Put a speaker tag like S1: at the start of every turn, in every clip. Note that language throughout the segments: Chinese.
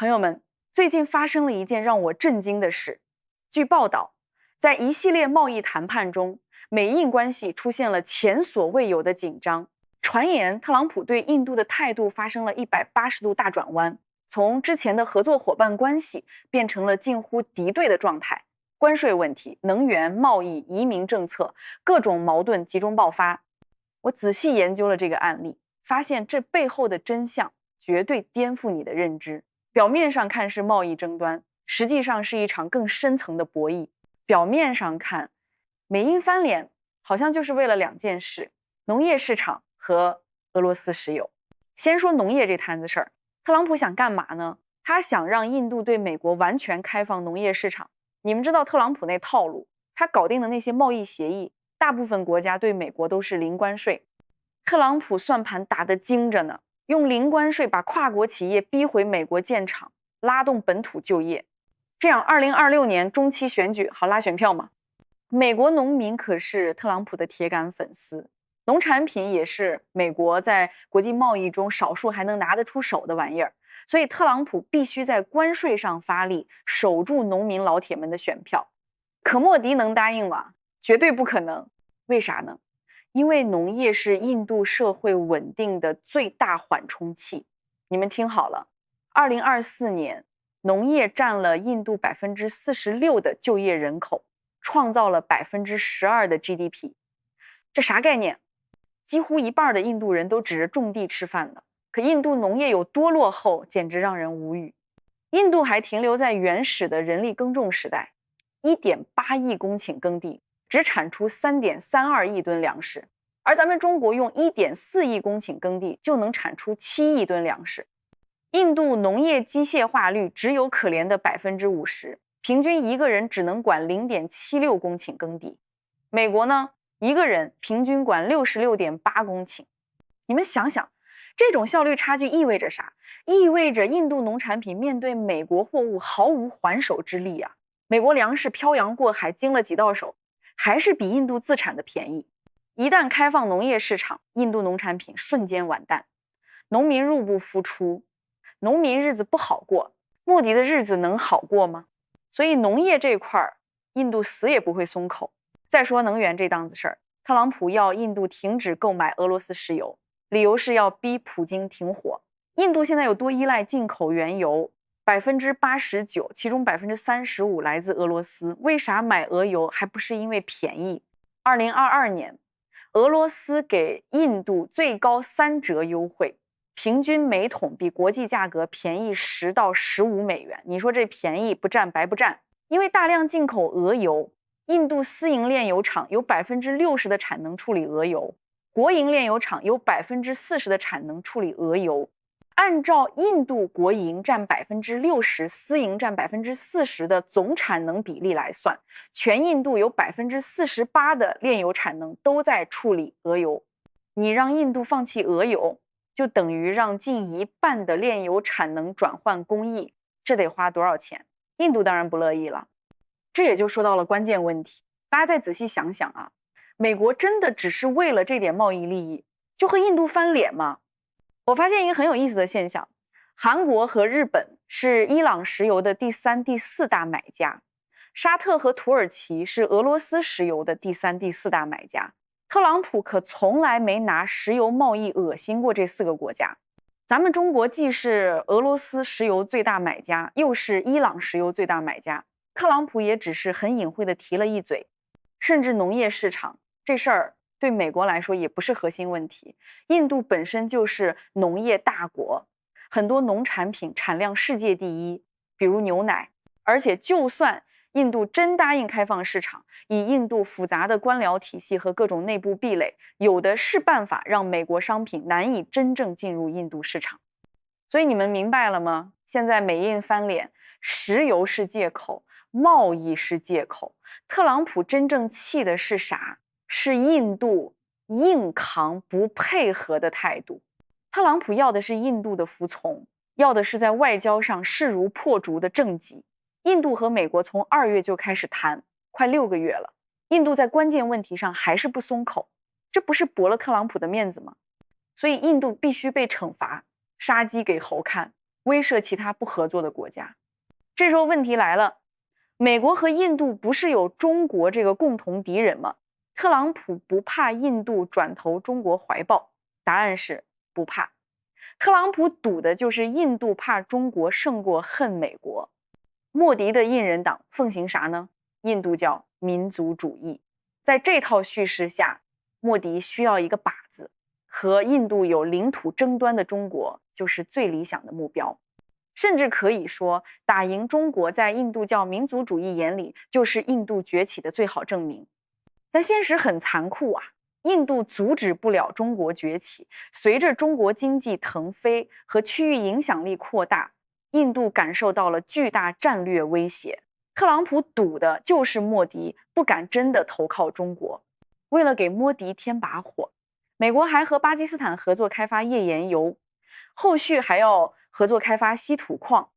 S1: 朋友们，最近发生了一件让我震惊的事。据报道，在一系列贸易谈判中，美印关系出现了前所未有的紧张。传言特朗普对印度的态度发生了180度大转弯，从之前的合作伙伴关系变成了近乎敌对的状态。关税问题、能源、贸易、移民政策，各种矛盾集中爆发。我仔细研究了这个案例，发现这背后的真相绝对颠覆你的认知。表面上看是贸易争端，实际上是一场更深层的博弈。表面上看，美印翻脸好像就是为了2件事：农业市场和俄罗斯石油。先说农业这摊子事儿，特朗普想干嘛呢？他想让印度对美国完全开放农业市场。你们知道特朗普那套路，他搞定的那些贸易协议，大部分国家对美国都是零关税。特朗普算盘打得精着呢，用零关税把跨国企业逼回美国建厂，拉动本土就业。这样2026年中期选举好拉选票嘛。美国农民可是特朗普的铁杆粉丝，农产品也是美国在国际贸易中少数还能拿得出手的玩意儿，所以特朗普必须在关税上发力，守住农民老铁们的选票。可莫迪能答应吗？绝对不可能。为啥呢？因为农业是印度社会稳定的最大缓冲器。你们听好了，2024年农业占了印度46%的就业人口，创造了12%的 GDP。这啥概念？几乎一半的印度人都指着种地吃饭的。可印度农业有多落后，简直让人无语。印度还停留在原始的人力耕种时代，1.8亿公顷耕地只产出3.32亿吨粮食，而咱们中国用1.4亿公顷耕地就能产出7亿吨粮食。印度农业机械化率只有可怜的50%，平均一个人只能管0.76公顷耕地。美国呢，一个人平均管66.8公顷。你们想想，这种效率差距意味着啥？意味着印度农产品面对美国货物毫无还手之力啊！美国粮食漂洋过海经了几道手，还是比印度自产的便宜。一旦开放农业市场，印度农产品瞬间完蛋，农民入不敷出，农民日子不好过，莫迪的日子能好过吗？所以农业这块印度死也不会松口。再说能源这档子事儿，特朗普要印度停止购买俄罗斯石油，理由是要逼普京停火。印度现在有多依赖进口原油？89%，其中35%来自俄罗斯。为啥买俄油还不是因为便宜？2022年，俄罗斯给印度最高3折优惠，平均每桶比国际价格便宜10到15美元。你说这便宜不占白不占？因为大量进口俄油，印度私营炼油厂有60%的产能处理俄油，国营炼油厂有40%的产能处理俄油。按照印度国营占60%，私营占40%的总产能比例来算，全印度有48%的炼油产能都在处理俄油。你让印度放弃俄油，就等于让近1半的炼油产能转换公益，这得花多少钱？印度当然不乐意了。这也就说到了关键问题，大家再仔细想想啊，美国真的只是为了这点贸易利益就和印度翻脸吗？我发现一个很有意思的现象，韩国和日本是伊朗石油的第3、第4大买家，沙特和土耳其是俄罗斯石油的第3、第4大买家。特朗普可从来没拿石油贸易恶心过这4个国家。咱们中国既是俄罗斯石油最大买家，又是伊朗石油最大买家，特朗普也只是很隐晦地提了一嘴。甚至农业市场这事儿对美国来说也不是核心问题，印度本身就是农业大国，很多农产品产量世界第一，比如牛奶。而且就算印度真答应开放市场，以印度复杂的官僚体系和各种内部壁垒，有的是办法让美国商品难以真正进入印度市场。所以你们明白了吗？现在美印翻脸，石油是借口，贸易是借口，特朗普真正气的是啥？是印度硬扛不配合的态度。特朗普要的是印度的服从，要的是在外交上势如破竹的政绩。印度和美国从2月就开始谈，快6个月了，印度在关键问题上还是不松口，这不是驳了特朗普的面子吗？所以印度必须被惩罚，杀鸡给猴看。威慑其他不合作的国家。这时候问题来了，美国和印度不是有中国这个共同敌人吗？特朗普不怕印度转投中国怀抱？答案是不怕。特朗普赌的就是印度怕中国胜过恨美国。莫迪的印人党奉行啥呢？印度教民族主义。在这套叙事下，莫迪需要一个靶子，和印度有领土争端的中国就是最理想的目标。甚至可以说，打赢中国在印度教民族主义眼里就是印度崛起的最好证明。但现实很残酷啊，印度阻止不了中国崛起。随着中国经济腾飞和区域影响力扩大，印度感受到了巨大战略威胁。特朗普赌的就是莫迪不敢真的投靠中国。为了给莫迪添把火，美国还和巴基斯坦合作开发页岩油，后续还要合作开发稀土矿。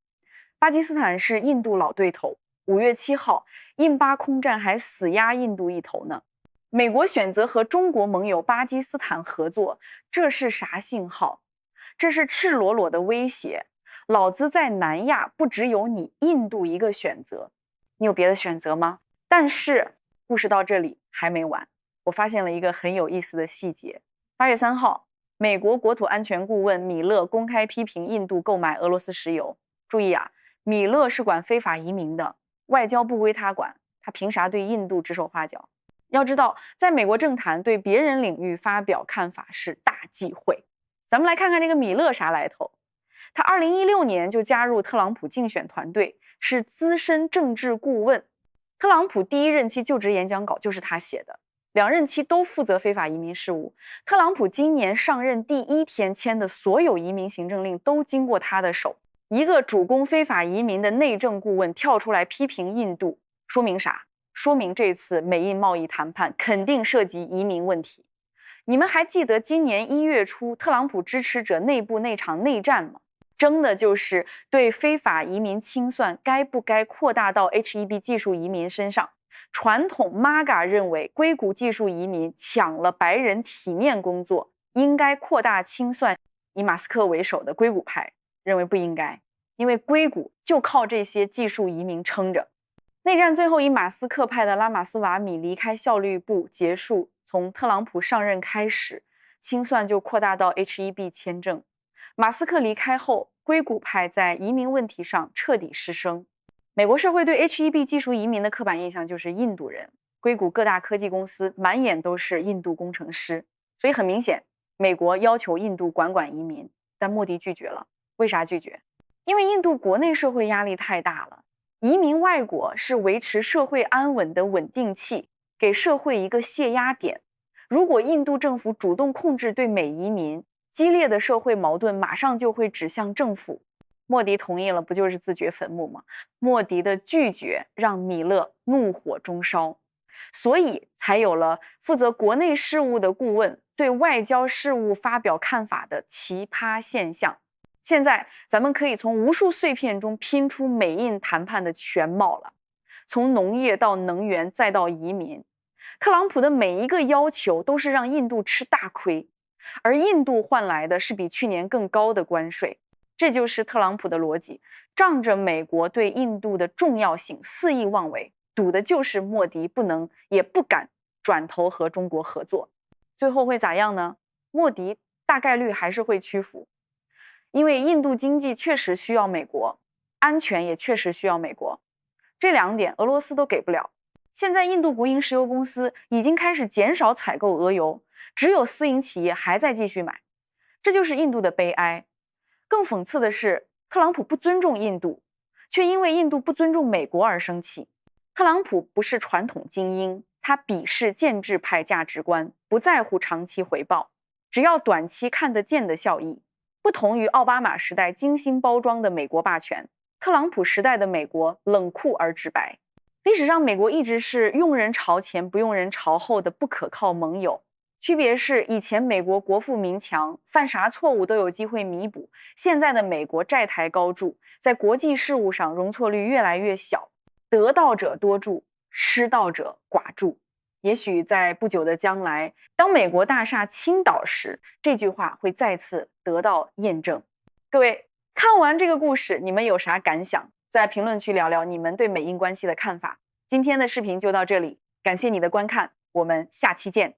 S1: 巴基斯坦是印度老对头，5月7号，印巴空战还死压印度一头呢。美国选择和中国盟友巴基斯坦合作，这是啥信号？这是赤裸裸的威胁。老子在南亚不只有你印度一个选择，你有别的选择吗？但是故事到这里还没完，我发现了一个很有意思的细节。8月3号，美国国土安全顾问米勒公开批评印度购买俄罗斯石油。注意啊，米勒是管非法移民的，外交不归他管，他凭啥对印度指手画脚？要知道，在美国政坛，对别人领域发表看法是大忌讳。咱们来看看这个米勒啥来头。他2016年就加入特朗普竞选团队，是资深政治顾问。特朗普第一任期就职演讲稿就是他写的，2任期都负责非法移民事务。特朗普今年上任第1天签的所有移民行政令都经过他的手。一个主攻非法移民的内政顾问跳出来批评印度，说明啥？说明这次美印贸易谈判肯定涉及移民问题。你们还记得今年1月初特朗普支持者内部那场内战吗？争的就是对非法移民清算该不该扩大到 H1B 技术移民身上。传统 MAGA 认为硅谷技术移民抢了白人体面工作，应该扩大清算。以马斯克为首的硅谷派认为不应该，因为硅谷就靠这些技术移民撑着。内战最后以马斯克派的拉马斯瓦米离开效率部结束，从特朗普上任开始，清算就扩大到 H1B 签证。马斯克离开后，硅谷派在移民问题上彻底失声。美国社会对 H1B 技术移民的刻板印象就是印度人，硅谷各大科技公司满眼都是印度工程师，所以很明显，美国要求印度管移民，但莫迪拒绝了。为啥拒绝？因为印度国内社会压力太大了。移民外国是维持社会安稳的稳定器，给社会一个泄压点。如果印度政府主动控制对美移民，激烈的社会矛盾马上就会指向政府。莫迪同意了，不就是自掘坟墓吗？莫迪的拒绝让米勒怒火中烧，所以才有了负责国内事务的顾问对外交事务发表看法的奇葩现象。现在咱们可以从无数碎片中拼出美印谈判的全貌了，从农业到能源再到移民，特朗普的每一个要求都是让印度吃大亏，而印度换来的是比去年更高的关税。这就是特朗普的逻辑，仗着美国对印度的重要性肆意妄为，赌的就是莫迪不能也不敢转头和中国合作。最后会咋样呢？莫迪大概率还是会屈服，因为印度经济确实需要美国，安全也确实需要美国，这2点俄罗斯都给不了。现在印度国营石油公司已经开始减少采购俄油，只有私营企业还在继续买，这就是印度的悲哀。更讽刺的是，特朗普不尊重印度，却因为印度不尊重美国而生气。特朗普不是传统精英，他鄙视建制派价值观，不在乎长期回报，只要短期看得见的效益。不同于奥巴马时代精心包装的美国霸权，特朗普时代的美国冷酷而直白。历史上美国一直是用人朝前不用人朝后的不可靠盟友，区别是以前美国国富民强，犯啥错误都有机会弥补，现在的美国债台高筑，在国际事务上容错率越来越小，得道者多助，失道者寡助。也许在不久的将来，当美国大厦倾倒时，这句话会再次得到验证。各位，看完这个故事，你们有啥感想？在评论区聊聊你们对美印关系的看法。今天的视频就到这里，感谢你的观看，我们下期见。